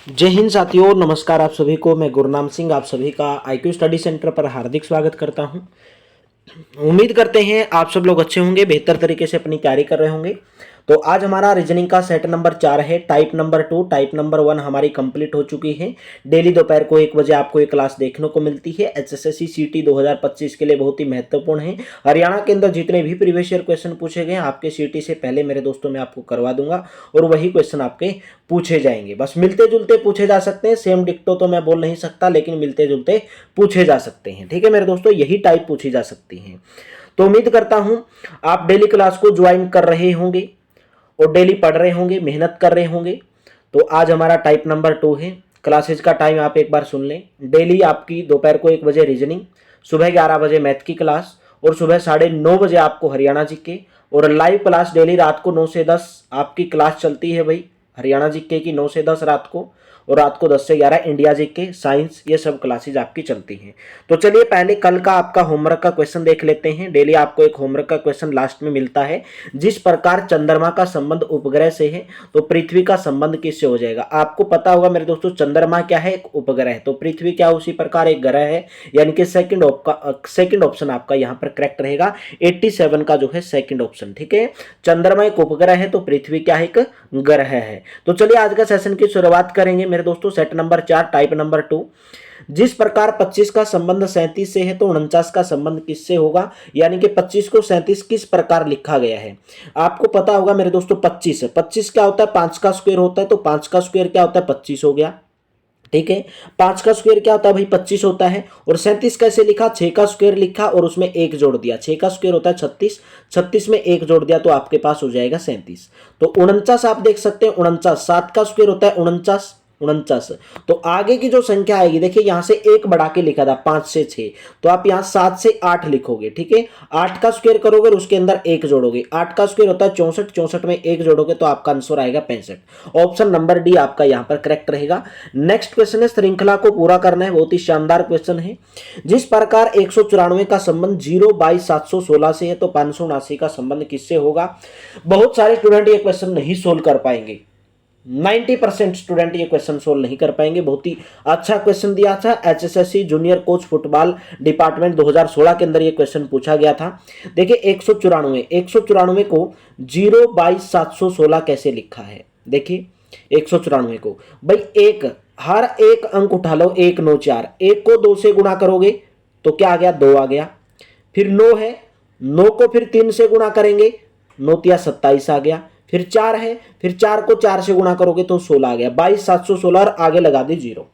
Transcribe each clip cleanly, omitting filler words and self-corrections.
जय हिंद साथियों, नमस्कार आप सभी को। मैं गुरनाम सिंह आप सभी का IQ स्टडी सेंटर पर हार्दिक स्वागत करता हूं। उम्मीद करते हैं आप सब लोग अच्छे होंगे, बेहतर तरीके से अपनी तैयारी कर रहे होंगे। तो आज हमारा रीजनिंग का सेट नंबर 4 है। टाइप नंबर 2, टाइप नंबर 1 हमारी कंप्लीट हो चुकी है। डेली दोपहर को 1 बजे आपको ये क्लास देखने को मिलती है। HSSC CT 2025 के लिए बहुत ही महत्वपूर्ण है। हरियाणा के अंदर जितने भी प्रीवियस ईयर क्वेश्चन पूछे गए आपके CT से पहले मेरे दोस्तों मैं आपको करवा दूंगा और वही क्वेश्चन आपके पूछे जाएंगे। बस मिलते जुलते पूछे जा सकते हैं, सेम डिक्टो तो मैं बोल नहीं सकता, लेकिन मिलते जुलते पूछे जा सकते हैं। ठीक है मेरे दोस्तों, यही टाइप पूछी जा सकती है। तो उम्मीद करता हूं आप डेली क्लास को ज्वाइन कर रहे होंगे और डेली पढ़ रहे होंगे, मेहनत कर रहे होंगे। तो आज हमारा टाइप नंबर 2 है। क्लासेज का टाइम आप एक बार सुन लें। डेली आपकी दोपहर को 1 बजे रीजनिंग, सुबह 11 बजे मैथ की क्लास और सुबह 9:30 बजे आपको हरियाणा जीके, और लाइव क्लास डेली रात को 9 से 10 आपकी क्लास चलती है भाई हरियाणा जीके की 9 से 10 रात को, और रात को 10 से 11 इंडिया जीके, साइंस, ये सब क्लासेज आपकी चलती हैं। तो चलिए पहले कल का आपका होमवर्क का क्वेश्चन देख लेते हैं। डेली आपको एक होमवर्क का क्वेश्चन लास्ट में मिलता है। जिस प्रकार चंद्रमा का संबंध उपग्रह से है तो पृथ्वी का संबंध किससे हो जाएगा। आपको पता होगा मेरे दोस्तों, चंद्रमा क्या है, एक उपग्रह है, तो पृथ्वी क्या उसी प्रकार एक ग्रह है, यानी कि सेकंड ऑप्शन आपका यहाँ पर करेक्ट रहेगा। 87 का जो है सेकंड ऑप्शन। ठीक है, चंद्रमा एक उपग्रह है तो पृथ्वी क्या है, एक ग्रह है। तो चलिए आज का सेशन की शुरुआत करेंगे मेरे दोस्तों। Set number 4 type number 2। जिस प्रकार 25 का संबंध 37 से है तो 49 का संबंध किससे होगा, यानी कि 25 को 37 किस प्रकार लिखा गया है। आपको पता होगा मेरे दोस्तों 25 क्या होता है, 5 का स्क्वायर होता है, तो 5 का स्क्वायर क्या होता है, 25 हो गया। ठीक है, 5 का स्क्वायर क्या होता है भाई, 25 होता है। और 37 कैसे लिखा, 6 का स्क्वायर लिखा और उसमें 1 जोड़ दिया। 6 का स्क्वायर होता है 36, 36 में 1 जोड़ दिया तो आपके पास हो जाएगा 37। तो 49 आप देख सकते हैं, 49, 7 का स्क्वायर होता है 49, 49। तो आगे की जो संख्या आएगी, देखिए यहां से 1 बढ़ा के लिखा था 5 से 6, तो आप यहां 7 से 8 लिखोगे। ठीक है, 8 का स्क्वायर करोगे और उसके अंदर 1 जोड़ोगे। 8 का स्क्वायर होता है 64, 64 में 1 जोड़ोगे तो आपका आंसर आएगा 65। ऑप्शन नंबर डी आपका यहां पर करेक्ट रहेगा। नेक्स्ट क्वेश्चन है, श्रृंखला को पूरा करना है, बहुत ही शानदार क्वेश्चन है। जिस प्रकार 194 का संबंध 0/716 से है तो 579 का संबंध किससे होगा। बहुत सारे स्टूडेंट ये क्वेश्चन नहीं सोल्व कर पाएंगे, 90% स्टूडेंट ये क्वेश्चन सोल्व नहीं कर पाएंगे। बहुत ही अच्छा क्वेश्चन दिया था, HSSC junior coach football department 2016 के अंदर ये क्वेश्चन पूछा गया था। देखिए 194 को 0/716 कैसे लिखा है। देखिए 194 को भाई हर एक अंक उठा लो, 1 9 4, 1 को 2 से गुणा करोगे तो क्या आ गया, 2 आ गया। फिर 9 है, 9 को फिर 3 से गुणा करेंगे, 9 तिया 27 आ गया। फिर 4 है, फिर 4 को 4 से गुणा करोगे तो 16 आ गया। 22/716 और आगे लगा दी 0।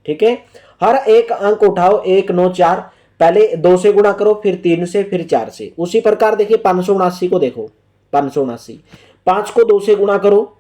ठीक है, हर एक अंक उठाओ, 1 9 4, पहले 2 से गुणा करो, फिर 3 से, फिर 4 से। उसी प्रकार देखिए 579 को देखो, 579, 5 को 2 से गुणा करो,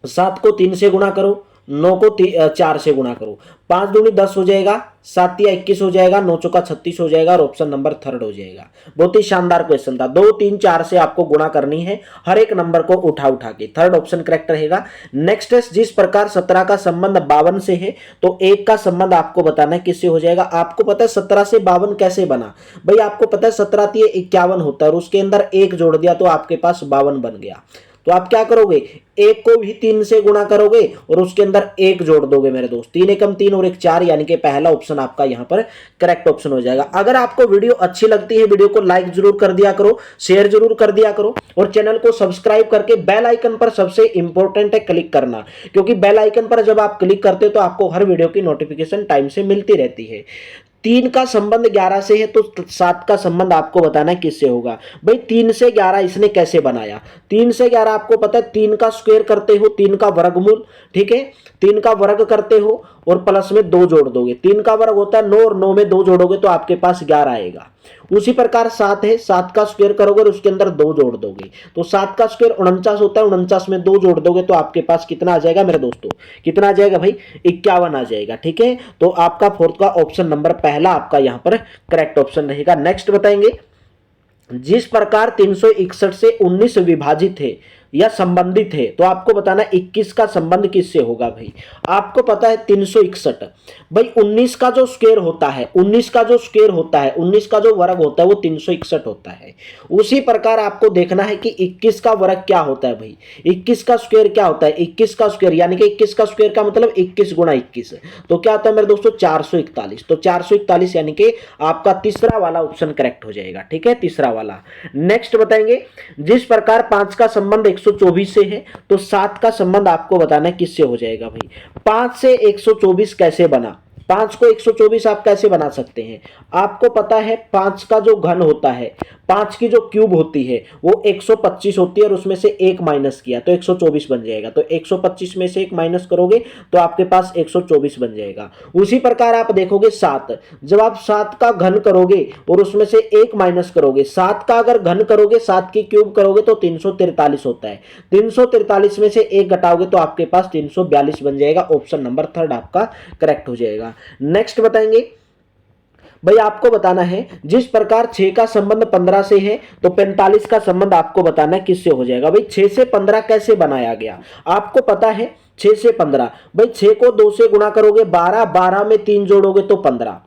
7 को 3 से गुणा करो, 9 को 4 से गुणा करो, 5 दूनी 10 हो जाएगा, 7 तिया 21 हो जाएगा, 9 चौका 36 हो जाएगा और ऑप्शन नंबर 3 हो जाएगा। बहुत ही शानदार क्वेश्चन था। 2 3 4 से आपको गुणा करनी है हर एक नंबर को उठा के। 3rd ऑप्शन करेक्ट रहेगा। नेक्स्ट है, जिस प्रकार 17 का संबंध 52 से है तो 1 का संबंध आपको बताना है किससे हो जाएगा। आपको पता है 17 से 52 कैसे बना भाई, आपको पता है 17 तिया 51 होता है और उसके अंदर 1 जोड़ दिया तो आपके पास 52 बन गया। तो आप क्या करोगे, 1 को भी 3 से गुणा करोगे और उसके अंदर 1 जोड़ दोगे मेरे दोस्त। 3 एकम 3 और 1 4, यानी कि पहला ऑप्शन आपका यहां पर करेक्ट ऑप्शन हो जाएगा। अगर आपको वीडियो अच्छी लगती है, वीडियो को लाइक जरूर कर दिया करो, शेयर जरूर कर दिया करो और चैनल को सब्सक्राइब करके बेल आइकन पर सबसे इंपॉर्टेंट है क्लिक करना, क्योंकि बेल आइकन पर जब आप क्लिक करते हो तो आपको हर वीडियो की नोटिफिकेशन टाइम से मिलती रहती है। 3 का संबंध 11 से है तो 7 का संबंध आपको बताना है किससे होगा। भाई 3 से 11 इसने कैसे बनाया, 3 से 11 आपको पता है 3 का स्क्वायर करते हो, 3 का वर्गमूल। ठीक है, 3 का वर्ग करते हो और प्लस में 2 जोड़ दोगे। 3 का वर्ग होता है 9 और 9 में 2 जोड़ोगे तो आपके पास 11 आएगा। उसी प्रकार 7 है, 7 का स्क्वायर करोगे और उसके अंदर 2 जोड़ दोगे तो 7 का स्क्वायर 49 होता है, 49 में 2 जोड़ दोगे तो आपके पास कितना आ जाएगा मेरे दोस्तों, कितना आ जाएगा भाई, 51 आ जाएगा। ठीक है, तो आपका 4th का ऑप्शन नंबर पहला आपका यहां पर करेक्ट ऑप्शन रहेगा। नेक्स्ट बताएंगे, जिस प्रकार 361 से 19 विभाजित है या संबंधित है, तो आपको बताना 21 का संबंध किससे होगा भाई। आपको पता है 361, भाई 19 का जो स्क्वायर होता है, 19 का जो स्क्वायर होता है, 19 का जो वर्ग होता है वो 361 होता है। उसी प्रकार आपको देखना है कि 21 का वर्ग क्या होता है भाई, 21 का स्क्वायर क्या होता है, 21 का स्क्वायर यानी कि 21 का स्क्वायर का मतलब 21 गुणा 21, तो क्या होता है मेरे दोस्तों 441। तो 441 यानी कि आपका तीसरा वाला ऑप्शन करेक्ट हो जाएगा, ठीक है, तीसरा वाला। नेक्स्ट बताएंगे, जिस प्रकार 5 का संबंध 124 से है तो 7 का संबंध आपको बताना है किससे हो जाएगा भाई। 5 से 124 कैसे बना, 5 को 124 आप कैसे बना सकते हैं। आपको पता है 5 का जो घन होता है, 5 की जो क्यूब होती है वो 125 होती है और उसमें से 1 माइनस किया तो 124 बन जाएगा। तो 125 में से 1 माइनस करोगे तो आपके पास 124 बन जाएगा। उसी प्रकार आप देखोगे 7, जब आप 7 का घन करोगे और उसमें से 1 माइनस करोगे, 7 का अगर घन करोगे, 7 की क्यूब करोगे तो 343 होता है। 343 में से 1 घटाओगे तो आपके पास 342 बन जाएगा। ऑप्शन नंबर 3 आपका करेक्ट हो जाएगा। नेक्स्ट बताएंगे भाई, आपको बताना है जिस प्रकार 6 का संबंध 15 से है तो 45 का संबंध आपको बताना है किससे हो जाएगा। भाई 6 से 15 कैसे बनाया गया, आपको पता है 6 से 15, भाई 6 को 2 से गुणा करोगे 12, 12 में 3 जोड़ोगे तो 15।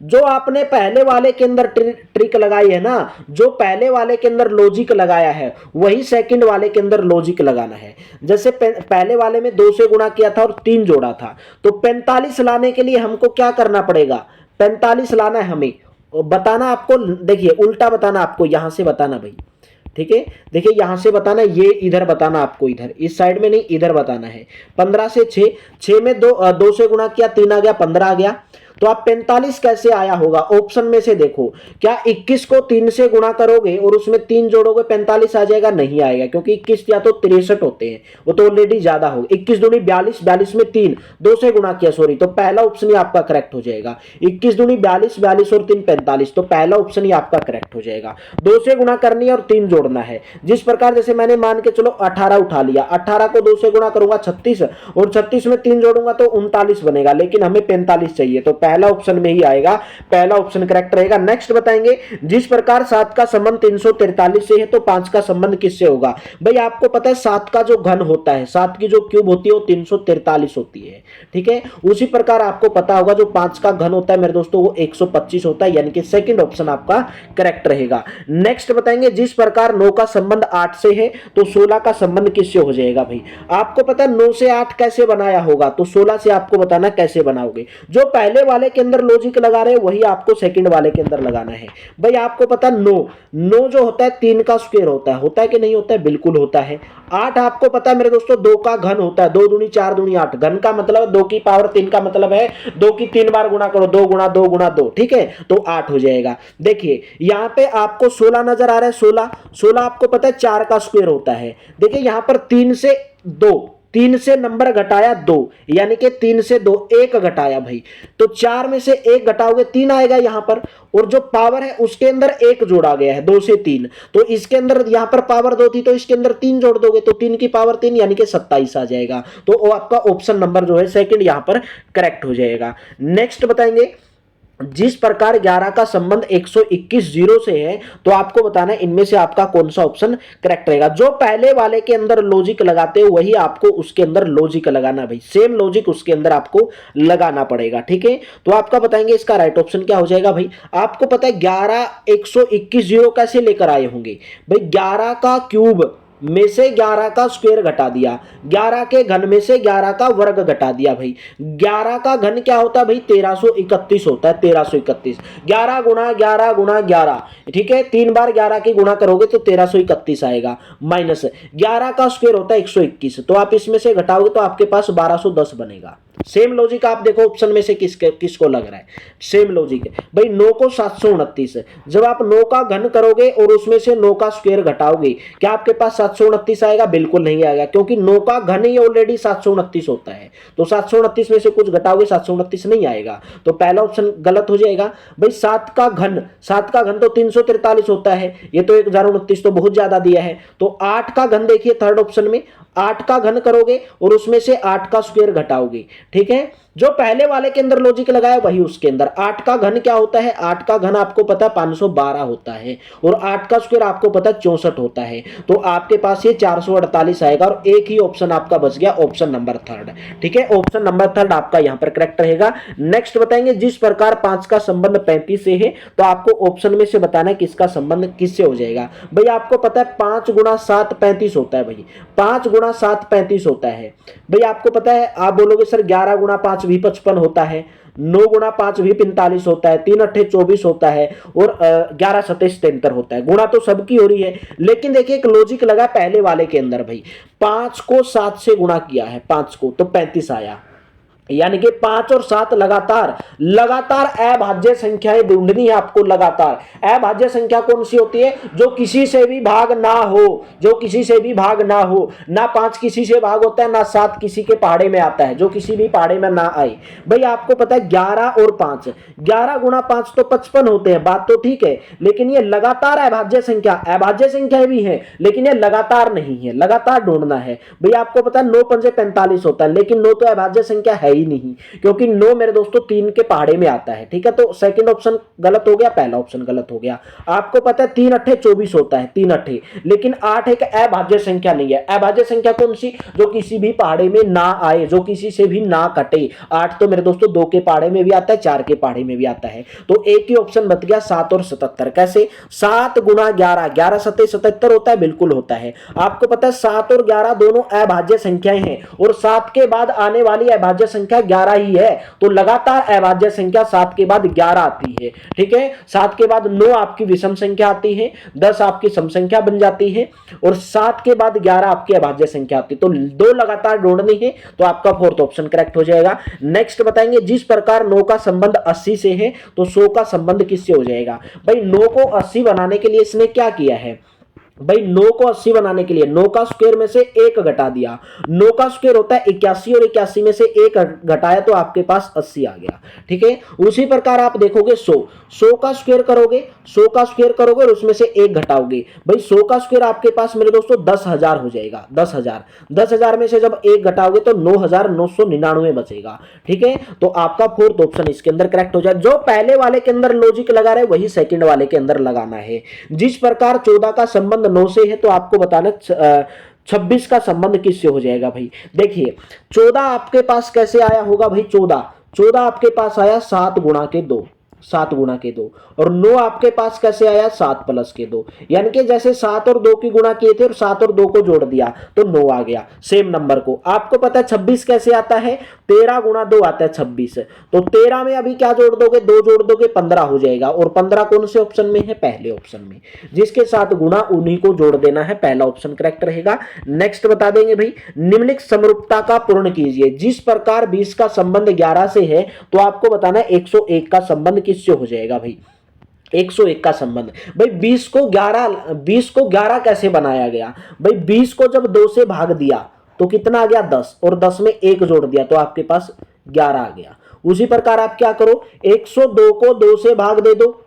जो आपने पहले वाले के अंदर ट्रिक लगाई है ना, जो पहले वाले के अंदर लॉजिक लगाया है वही सेकंड वाले के अंदर लॉजिक लगाना है। जैसे पहले वाले में 2 से गुणा किया था और 3 जोड़ा था, तो 45 लाने के लिए हमको क्या करना पड़ेगा, 45 लाना है हमें। बताना आपको, देखिए उल्टा बताना आपको, यहां से बताना भाई, ठीक है, देखिए यहां से बताना, ये इधर बताना आपको, इधर इस साइड में नहीं इधर बताना है। 15 से 6, 6 में 2 से गुणा किया 3 आ गया, 15 आ गया। तो आप 45 कैसे आया होगा, ऑप्शन में से देखो, क्या 21 को 3 से गुणा करोगे और उसमें 3 जोड़ोगे 45 आ जाएगा, नहीं आएगा, क्योंकि 21 या तो 63 होते हैं, वो तो ऑलरेडी ज्यादा हो। 21 दूनी 42, 42 में 3 2 से गुणा किया, सॉरी, तो पहला ऑप्शन ही आपका करेक्ट हो जाएगा। 21 दूनी 42, 42 और 3 45, तो पहला ऑप्शन ही आपका करेक्ट हो जाएगा। 2 से गुणा करनी है और 3 जोड़ना है। जिस प्रकार जैसे मैंने मान के चलो 18 उठा लिया, 18 को 2 से गुणा करूंगा 36 और 36 में 3 जोड़ूंगा तो 39 बनेगा, लेकिन हमें 45 चाहिए, तो पहला ऑप्शन में ही आएगा, पहला ऑप्शन करेक्ट रहेगा। नेक्स्ट बताएंगे, जिस प्रकार 7 का संबंध 343 से है तो 5 का संबंध किससे होगा। भाई आपको पता है 7 का जो घन होता है, 7 की जो क्यूब होती है वो 343 होती है, ठीक है। उसी प्रकार आपको पता होगा जो 5 का घन होता है मेरे दोस्तों वो 125 होता है, यानी कि सेकंड ऑप्शन आपका करेक्ट रहेगा। नेक्स्ट बताएंगे, जिस प्रकार 9 का संबंध 8 से है तो 16 का संबंध किससे हो जाएगा। भाई आपको पता है 9 से 8 कैसे बनाया होगा, तो 16 से आपको बताना कैसे बनाओगे। जो पहले वाले के अंदर लॉजिक लगा रहे हैं वही आपको सेकंड वाले के अंदर लगाना है। भाई आपको पता 9 जो होता है 3 का स्क्वायर होता है कि नहीं होता है, बिल्कुल होता है। 8 आपको पता है मेरे दोस्तों 2 का घन होता है, 2 दूनी 4 दूनी 8, घन का मतलब 2 की पावर 3 का मतलब है 2 की 3 बार गुणा करो, 2 गुणा 2 गुणा 2, ठीक है, तो 8 हो जाएगा। देखिए यहां पे आपको 16 नजर आ रहा है, 16 आपको पता है 4 का स्क्वायर होता है। देखिए यहां पर 3 से नंबर घटाया 2, यानी कि 3 से 2 1 घटाया भाई, तो 4 में से 1 घटाओगे 3 आएगा यहां पर, और जो पावर है उसके अंदर 1 जोड़ा गया है 2 से 3, तो इसके अंदर यहां पर पावर 2 थी तो इसके अंदर 3 जोड़ दोगे तो 3 की पावर 3 यानी कि 27 आ जाएगा। तो आपका ऑप्शन नंबर जो है सेकंड यहां पर करेक्ट हो जाएगा। नेक्स्ट बताएंगे, जिस प्रकार 11 का संबंध 121 जीरो से है तो आपको बताना है इनमें से आपका कौन सा ऑप्शन करेक्ट रहेगा। जो पहले वाले के अंदर लॉजिक लगाते हो वही आपको उसके अंदर लॉजिक लगाना, भाई सेम लॉजिक उसके अंदर आपको लगाना पड़ेगा, ठीक है। तो आपका बताएंगे इसका राइट ऑप्शन क्या हो जाएगा। भाई आपको पता है 11 121 जीरो कैसे लेकर आए होंगे। भाई 11 का क्यूब में से 11 का स्क्वायर घटा दिया, 11 के घन में से 11 का वर्ग घटा दिया। भाई 11 का घन क्या होता है भाई 1331 होता है, 1331, 11 गुणा 11 गुणा 11, ठीक है, 3 बार 11 की गुणा करोगे तो 1331 आएगा, माइनस 11 का स्क्वायर होता है 121, तो आप इसमें से घटाओगे तो आपके पास 1210 बनेगा। सेम लॉजिक आप देखो ऑप्शन में से किसको लग रहा है, सेम लॉजिक। भाई 9 को 729, जब आप 9 का घन करोगे और उसमें से 9 का स्क्वायर घटाओगे क्या आपके पास 729 आएगा, बिल्कुल नहीं आएगा, क्योंकि 9 का घन ही ऑलरेडी 729 होता है, तो 729 में से कुछ घटाओगे 729 नहीं आएगा, तो पहला ऑप्शन गलत हो जाएगा। भाई 7 का घन तो 343 होता है, ये तो 1029 तो बहुत ज्यादा दिया है। तो 8 का घन देखिए थर्ड ऑप्शन में, 8 का घन करोगे और उसमें से 8 का स्क्वायर घटाओगे। ठीक है, जो पहले वाले के अंदर लॉजिक लगाया वही उसके अंदर। 8 का घन क्या होता है, 8 का घन आपको पता है 512 होता है और 8 का स्क्वायर आपको पता है 64 होता है। तो आपके पास ये 448 आएगा और एक ही ऑप्शन आपका बच गया, ऑप्शन नंबर थर्ड। ठीक है, ऑप्शन नंबर थर्ड आपका यहां पर करेक्ट रहेगा। नेक्स्ट बताएंगे, जिस प्रकार 5 का संबंध 35 से है तो आपको ऑप्शन में से बताना है किसका संबंध किससे हो जाएगा। भाई आपको पता है 5 गुणा 7 35 होता है। भाई 5 गुणा 7 35 होता है। भाई आपको पता है, आप बोलोगे सर 11 गुणा 5 भी 55 होता है, 9 गुणा 5 भी 45 होता है, 3 अट्ठे 24 होता है और 11 27 73 होता है। गुणा तो सबकी हो रही है, लेकिन देखिए एक लॉजिक लगा पहले वाले के अंदर। भाई 5 को 7 से गुणा किया है, 5 को, तो 35 आया। यानी कि 5 और 7 लगातार लगातार अभाज्य संख्याएं ढूंढनी है आपको। लगातार अभाज्य संख्या कौन सी होती है, जो किसी से भी भाग ना हो, जो किसी से भी भाग ना हो। ना 5 किसी से भाग होता है, ना 7 किसी के पहाड़े में आता है, जो किसी भी पहाड़े में ना आए। भाई आपको पता है 11 और 5, 11 गुणा 5 तो 55 होते हैं, बात तो ठीक है, लेकिन ये लगातार अभाज्य संख्या, अभाज्य संख्या भी है लेकिन ये लगातार नहीं है, लगातार ढूंढना है। भाई आपको पता है 9 पंजे 45 होता है, लेकिन 9 तो अभाज्य संख्या है ही नहीं, क्योंकि 9 मेरे दोस्तों 3 के पहाड़े में आता है। ठीक है, तो सेकंड ऑप्शन गलत हो गया, पहला ऑप्शन गलत हो गया। आपको पता है 3 अट्ठे 24 होता है, 3 अट्ठे, लेकिन 8 एक अभाज्य संख्या नहीं है। अभाज्य संख्या कौन सी, जो किसी भी पहाड़े में ना आए, जो किसी से भी ना कटे। 8 तो मेरे दोस्तों 2 के पहाड़े में भी आता है, 4 के पहाड़े में भी आता है। तो एक ही ऑप्शन बच गया 7 और 77। कैसे, 7 गुणा 11, 11 सत्ते 77 होता है, बिल्कुल होता है। आपको पता है 7 और 11 दोनों अभाज्य संख्याएं हैं और 7 के बाद आने वाली अभाज्य संख्या 11 ही है, तो लगातार अभाज्य संख्या 7 के बाद 11 आती है। ठीक है, 7 के बाद 9 आपकी विषम संख्या आती है, 10 आपकी सम संख्या बन जाती है और 7 के बाद 11 आपकी अभाज्य संख्या आती है। तो 2 लगातार ढूंढनी है, तो आपका फोर्थ ऑप्शन करेक्ट हो जाएगा। नेक्स्ट बताएंगे, जिस प्रकार 9 का संबंध 80 से है तो 100 का संबंध किससे हो जाएगा। भाई 9 को 80 बनाने के लिए इसने क्या किया है, भाई 9 को 80 बनाने के लिए 9 का स्क्वायर में से 1 घटा दिया। 9 का स्क्वायर होता है 81 और 81 में से 1 घटाया तो आपके पास 80 आ गया। ठीक है, उसी प्रकार आप देखोगे 100 का स्क्वायर करोगे, 100 का स्क्वायर करोगे और उसमें से 1 घटाओगे। भाई 100 का स्क्वायर आपके पास मेरे दोस्तों 10,000 हो जाएगा। 10,000 में से जब 1 घटाओगे तो 9,999 बचेगा। ठीक है, तो आपका फोर्थ ऑप्शन इसके अंदर करेक्ट हो जाए। जो पहले वाले के अंदर लॉजिक लगा रहे वही सेकंड वाले के अंदर लगाना है। जिस प्रकार 14 का संबंध 9 से है तो आपको बताना 26 का संबंध किससे हो जाएगा। भाई देखिए 14 आपके पास कैसे आया होगा। भाई 14 आपके पास आया 7 गुणा के 2, 7 गुणा के 2, और 9 आपके पास कैसे आया 7 प्लस के 2। यानी कि जैसे 7 और 2 की गुणा किए थे और 7 और 2 को जोड़ दिया तो 9 आ गया सेम नंबर को। आपको पता है 26 कैसे आता है, 13 गुणा 2 आता है 26। तो 13 में अभी क्या जोड़ दोगे, 2 जोड़ दोगे 15 हो जाएगा। और 15 कौन से ऑप्शन में है, पहले ऑप्शन में, जिसके साथ गुणा उन्हीं को जोड़ देना है, पहला ऑप्शन करेक्ट रहेगा। नेक्स्ट बता देंगे भाई, निम्नलिखित समरूपता का पूर्ण कीजिए। जिस प्रकार 20 का संबंध 11 से है तो आपको बताना है 101 का संबंध किससे हो जाएगा। भाई 101 का संबंध, भाई 20 को 11 कैसे बनाया गया। भाई 20 को जब 2 से भाग दिया तो कितना आ गया 10, और 10 में 1 जोड़ दिया तो आपके पास 11 आ गया। उसी प्रकार आप क्या करो, 102 को 2 से भाग दे दो,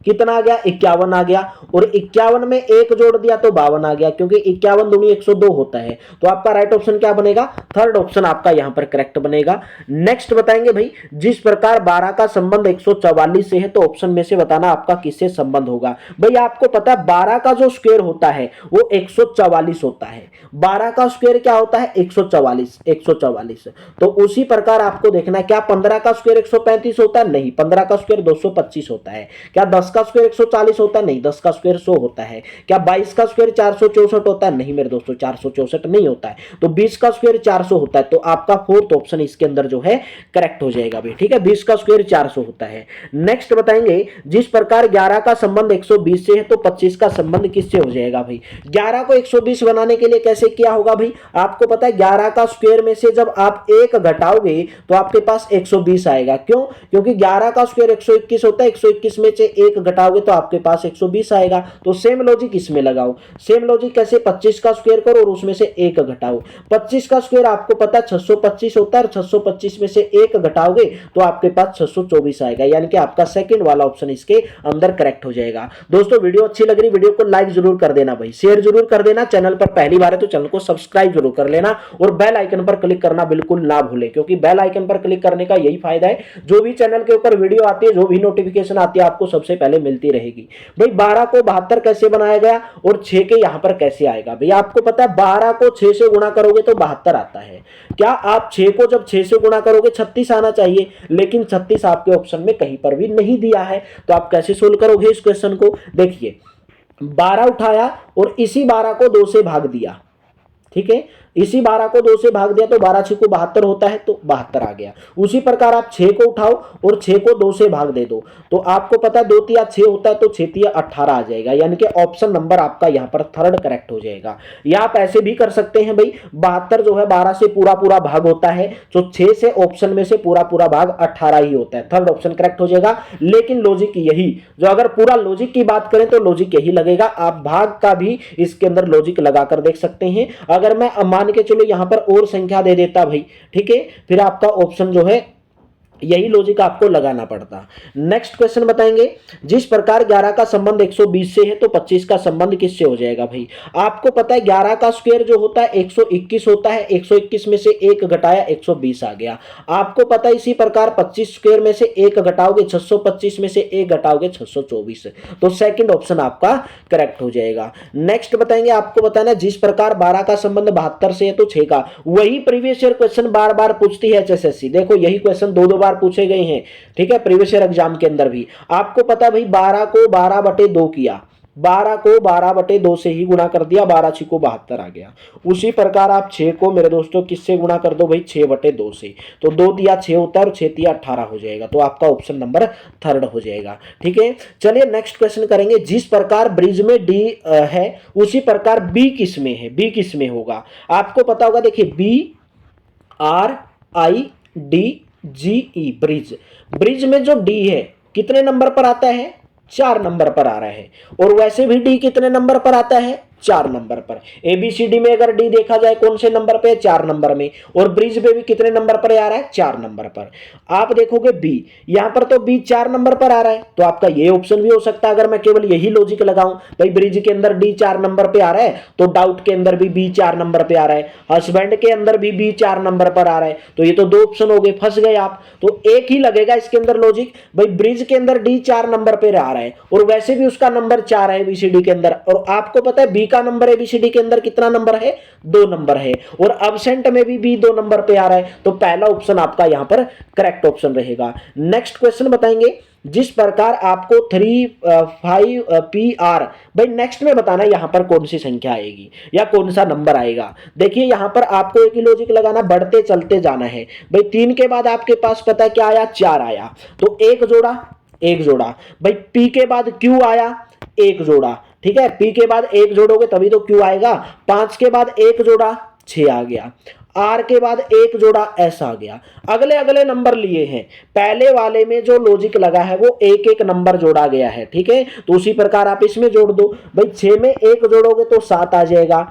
कितना आ गया 51 आ गया, और 51 में 1 जोड़ दिया तो 52 आ गया, क्योंकि 51 दूनी 102 होता है। तो आपका राइट ऑप्शन क्या बनेगा, थर्ड ऑप्शन आपका यहां पर करेक्ट बनेगा। नेक्स्ट बताएंगे भाई, जिस प्रकार 12 का संबंध 144 से है तो ऑप्शन में से बताना आपका किससे संबंध होगा। भाई आपको पता है 12 का जो स्क्वायर होता है वो 144 होता है। 12 का स्क्वायर क्या होता है 144। तो उसी प्रकार आपको देखना क्या 15 का स्क्वायर 135 होता है, नहीं। 15 का स्क्वायर 225 होता है। क्या 10 का स्क्वायर 140 होता है, नहीं। 10 का स्क्वायर 100 होता है। क्या 22 का स्क्वायर 464 होता है, नहीं मेरे दोस्तों 464 नहीं होता है। तो 20 का स्क्वायर 400 होता है। तो आपका फोर्थ ऑप्शन इसके अंदर जो है करेक्ट हो जाएगा भाई। ठीक है, 20 का स्क्वायर 400 होता है। नेक्स्ट बताएंगे, जिस प्रकार 11 का संबंध 120 से है तो 25 का संबंध किससे हो जाएगा। भाई 11 को 120 बनाने के लिए कैसे किया होगा। भाई आपको पता है 11 का स्क्वायर में से जब आप 1 घटाओगे तो आपके पास 120 आएगा। क्यों, क्योंकि 11 का स्क्वायर 121 होता है, 121 में से 1 1 घटाओगे तो आपके पास 120 आएगा। तो सेम लॉजिक इसमें लगाओ। सेम लॉजिक कैसे, 25 का स्क्वायर करो और उसमें से 1 घटाओ। 25 का स्क्वायर आपको पता 625 होता है और 625 में से 1 घटाओगे तो आपके पास 624 आएगा, यानी कि आपका सेकंड वाला ऑप्शन इसके अंदर करेक्ट हो जाएगा। दोस्तों वीडियो अच्छी लग रही, वीडियो को लाइक जरूर कर देना भाई, शेयर जरूर कर देना। चैनल पर पहली बार है तो चैनल को सब्सक्राइब जरूर कर लेना और बेल आइकन पर क्लिक करना बिल्कुल ना भूलें, क्योंकि बेल आइकन पर क्लिक करने का यही फायदा है, जो भी चैनल के ऊपर वीडियो आती है, जो भी नोटिफिकेशन आती है, आपको सबसे पहले मिलती रहेगी। भाई 12 को 72 कैसे बनाया गया और 6 के यहां पर कैसे आएगा? भाई आपको पता है 12 को 6 से गुणा करोगे तो 72 आता है। क्या आप 6 को जब 6 से गुणा करोगे 36 आना चाहिए, लेकिन 36 आपके ऑप्शन में कहीं पर भी नहीं दिया है। तो आप कैसे सोल्व करोगे इस क्वेश्चन को? देखिए 12 उठाया और इसी 12 को 2 से भाग दिया, ठीक है, इसी 12 को 2 से भाग दिया तो 12 6 को 72 होता है, तो 72 आ गया। उसी प्रकार आप 6 को उठाओ और 6 को 2 से भाग दे दो तो आपको पता है 2 तिया 6 होता है, तो 6 तिया 18 आ जाएगा, यानी कि ऑप्शन नंबर आपका यहां पर थर्ड करेक्ट हो जाएगा। या आप ऐसे भी कर सकते हैं भाई, 72 जो है 12 से पूरा पूरा भाग होता है, तो 6 से ऑप्शन में से पूरा पूरा भाग 18 ही होता है, थर्ड ऑप्शन करेक्ट हो जाएगा। लेकिन लॉजिक यही, जो अगर पूरा लॉजिक की बात करें तो लॉजिक यही लगेगा। आप भाग का भी इसके अंदर लॉजिक लगाकर देख सकते हैं। अगर मैं मान के चलो यहां पर और संख्या दे देता भाई, ठीक है, फिर आपका ऑप्शन जो है यही लॉजिक आपको लगाना पड़ता। नेक्स्ट क्वेश्चन बताएंगे, जिस प्रकार 11 का संबंध 120 से है तो 25 का संबंध किससे हो जाएगा? भाई आपको पता है 11 का स्क्वायर जो होता है 121 होता है, 121 में से 1 घटाया 120 आ गया। आपको पता है इसी प्रकार 25 स्क्वायर में से 1 घटाओगे 625 में से 1 घटाओगे 624, तो सेकंड ऑप्शन आपका करेक्ट हो जाएगा। नेक्स्ट बताएंगे, आपको बताना जिस प्रकार 12 का संबंध 72 से है तो 6 का, वही प्रीवियस ईयर क्वेश्चन बार बार पूछती है एचएसएससी। देखो यही क्वेश्चन दो बार पूछे गए हैं, ठीक है, प्रीवियस ईयर एग्जाम के अंदर भी। आपको पता भाई 12 को 12/2 किया, 12 को 12/2 से ही गुणा कर दिया, 12 6 को 72 आ गया। उसी प्रकार आप 6 को मेरे दोस्तों किससे गुणा कर दो भाई? 6/2 से, तो 2 तिया 6 होता है और 6 तिया 18 हो जाएगा, तो आपका ऑप्शन नंबर थर्ड हो जाएगा। ठीक है, चलिए नेक्स्ट क्वेश्चन करेंगे। जिस प्रकार ब्रिज में डी है उसी प्रकार बी किस में है? बी किस में होगा? आपको पता होगा, देखिए BRID GE ब्रिज, ब्रिज में जो डी है कितने नंबर पर आता है? 4 नंबर पर आ रहा है। और वैसे भी डी कितने नंबर पर आता है? 4 नंबर पर। ABCD में अगर डी देखा जाए कौन से नंबर पे? 4 नंबर में। और ब्रिज पे भी कितने नंबर पर आ रहा है? 4 नंबर पर। आप देखोगे बी, यहां पर तो बी 4 नंबर पर आ रहा है, तो आपका ये ऑप्शन भी हो सकता है। अगर मैं केवल यही लॉजिक लगाऊं, भाई ब्रिज के अंदर डी 4 नंबर पे आ रहा है, तो डाउट के अंदर भी बी 4 नंबर पे आ रहा है, हस्बैंड के अंदर भी बी 4 नंबर पर आ रहा है, तो ये तो 2 ऑप्शन हो गए, फंस गए आप। तो एक ही लगेगा इसके अंदर लॉजिक, भाई ब्रिज के अंदर डी 4 नंबर पे आ रहा है और वैसे भी उसका नंबर 4 है ABCD के अंदर, और आपको पता है बी का नंबर ABCD के अंदर कितना नंबर है? 2 नंबर है, और अब्सेंट में भी बी 2 नंबर पे आ रहा है, तो पहला ऑप्शन आपका यहां पर करेक्ट ऑप्शन रहेगा। नेक्स्ट क्वेश्चन बताएंगे, जिस प्रकार आपको 3 5 PR, भाई नेक्स्ट में बताना यहां पर कौन सी संख्या आएगी या कौन सा नंबर आएगा। देखिए यहां पर आपको एक ही लॉजिक लगाना, बढ़ते चलते जाना है। भाई 3 के बाद आपके पास पता है क्या आया? 4 आया, तो एक जोड़ा, एक जोड़ा। भाई P के बाद Q आया, एक जोड़ा, ठीक है, P के बाद एक जोड़ोगे तभी तो Q आएगा। 5 के बाद एक जोड़ा, 6 आ गया। R के बाद एक जोड़ा, S आ गया। अगले अगले नंबर लिए हैं, पहले वाले में जो लॉजिक लगा है वो एक एक नंबर जोड़ा गया है, ठीक है, तो उसी प्रकार आप इसमें जोड़ दो। भाई 6 में 1 जोड़ोगे तो 7 आ जाएगा,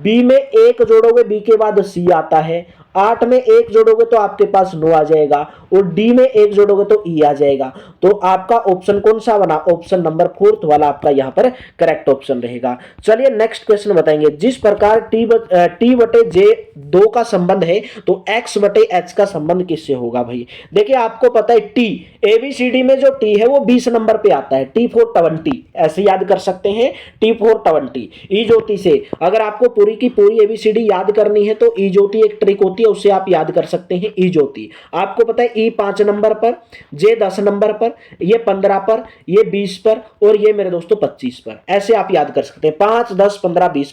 B में 1 जोड़ोगे, B के बाद C आता है, 8 में 1 जोड़ोगे तो आपके पास 9 आ जाएगा, और D में 1 जोड़ोगे तो E आ जाएगा। तो आपका ऑप्शन कौन सा बना? ऑप्शन नंबर 4 वाला आपका यहां पर करेक्ट ऑप्शन रहेगा। चलिए नेक्स्ट क्वेश्चन बताएंगे, जिस प्रकार T/J 2 का संबंध है तो X/H का संबंध किससे होगा? भाई देखिए आपको पता है T, ABCD में जो T है वो 20 नंबर पे आता है, T 4 20, ऐसे याद कर सकते हैं, T 4 20। ई ज्योति से अगर आपको पूरी की पूरी ABCD याद करनी है तो ई ज्योति एक ट्रिक होती है, उससे आप याद कर सकते हैं। ई ज्योति आपको पता है E 5 नंबर पर, J 10 नंबर पर, ये 15 पर, ये 20 पर, और ये मेरे दोस्तों 25 पर, ऐसे आप याद कर सकते हैं। 5 10 15 20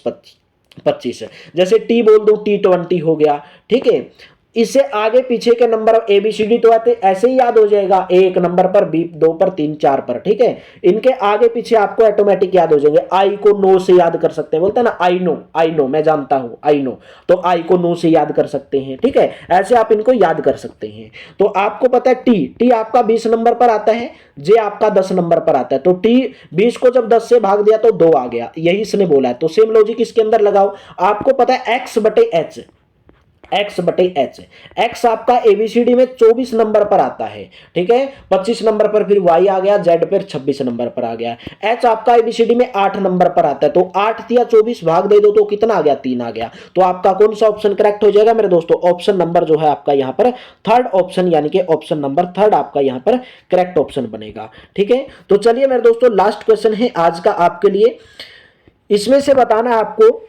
25। जैसे T बोल दो T 20 हो गया, ठीक है। इसे आगे पीछे के नंबर ABCD तो आते ऐसे ही याद हो जाएगा, A 1 नंबर पर, B 2 पर, 3 4 पर, ठीक है। इनके आगे पीछे आपको ऑटोमेटिक याद हो जाएंगे। आई को नो से याद कर सकते हैं, बोलते हैं ना आई नो, मैं जानता हूं, आई नो, तो आई को नो से याद कर सकते हैं, ठीक है। ऐसे आप इनको याद कर सकते हैं। तो आपको पता है टी आपका 20 नंबर पर आता है, जे आपका 10 नंबर पर आता है। तो टी 20 को जब 10 से भाग दिया तो 2 आ गया, यही इसने बोला है। तो सेम लॉजिक इसके अंदर लगाओ। आपको पता है एक्स बटे एच, एक्स आपका एबीसीडी में 24 नंबर पर आता है, ठीक है। 25 नंबर पर फिर वाई आ गया, जेड पर 26 नंबर पर आ गया। एच आपका एबीसीडी में 8 नंबर पर आता है, तो 8 या 24 भाग दे दो तो कितना आ गया, 3 आ गया। तो आपका कौन सा ऑप्शन करेक्ट हो जाएगा मेरे दोस्तों, ऑप्शन नंबर जो है आपका यहां पर थर्ड ऑप्शन, यानी कि ऑप्शन नंबर थर्ड आपका यहां पर करेक्ट ऑप्शन बनेगा, ठीक है। तो चलिए मेरे दोस्तों, लास्ट क्वेश्चन है आज का आपके लिए। इसमें से बताना आपको,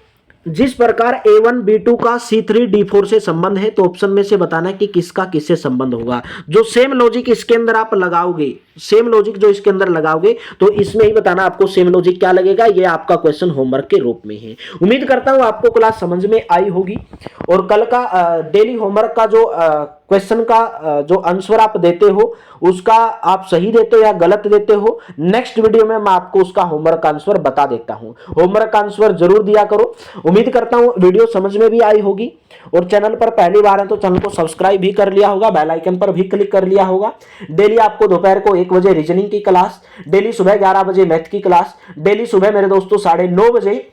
जिस प्रकार A1 B2 का C3 D4 से संबंध है, तो ऑप्शन में से बताना है कि किसका किससे संबंध होगा। जो सेम लॉजिक इसके अंदर आप लगाओगे, सेम लॉजिक जो इसके अंदर लगाओगे, तो इसमें ही बताना आपको सेम लॉजिक क्या लगेगा। ये आपका क्वेश्चन होमवर्क के रूप में है। उम्मीद करता हूं आपको क्लास समझ में आई होगी। और कल का डेली होमवर्क का जो क्वेश्चन का जो आंसर आप देते हो, उसका आप सही देते हो या गलत देते हो, नेक्स्ट वीडियो में मैं आपको उसका होमवर्क आंसर बता देता हूं। होमवर्क आंसर जरूर दिया करो। उम्मीद करता हूं वीडियो समझ में भी आई होगी। और चैनल पर पहली बार है तो चैनल को सब्सक्राइब भी कर लिया होगा, बेल आइकन पर भी क्लिक कर लिया होगा। डेली आपको दोपहर को 1 बजे रीजनिंग की क्लास, डेली सुबह 11 बजे मैथ की क्लास, डेली सुबह मेरे दोस्तों 9:30 बजे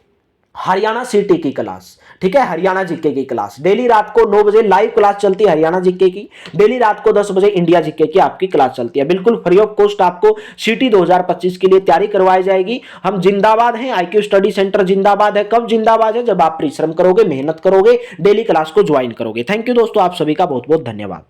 हरियाणा सिटी की क्लास, ठीक है, हरियाणा जीके की क्लास। डेली रात को 9 बजे लाइव क्लास चलती है हरियाणा जीके की। डेली रात को 10 बजे इंडिया जीके की आपकी क्लास चलती है। बिल्कुल फ्री ऑफ कॉस्ट आपको सिटी 2025 के लिए तैयारी करवाई जाएगी। हम जिंदाबाद हैं, IQ स्टडी सेंटर जिंदाबाद है। कब जिंदाबाद है, जब आप परिश्रम करोगे, मेहनत करोगे, डेली क्लास को ज्वाइन करोगे। थैंक यू दोस्तों, आप सभी का बहुत बहुत धन्यवाद।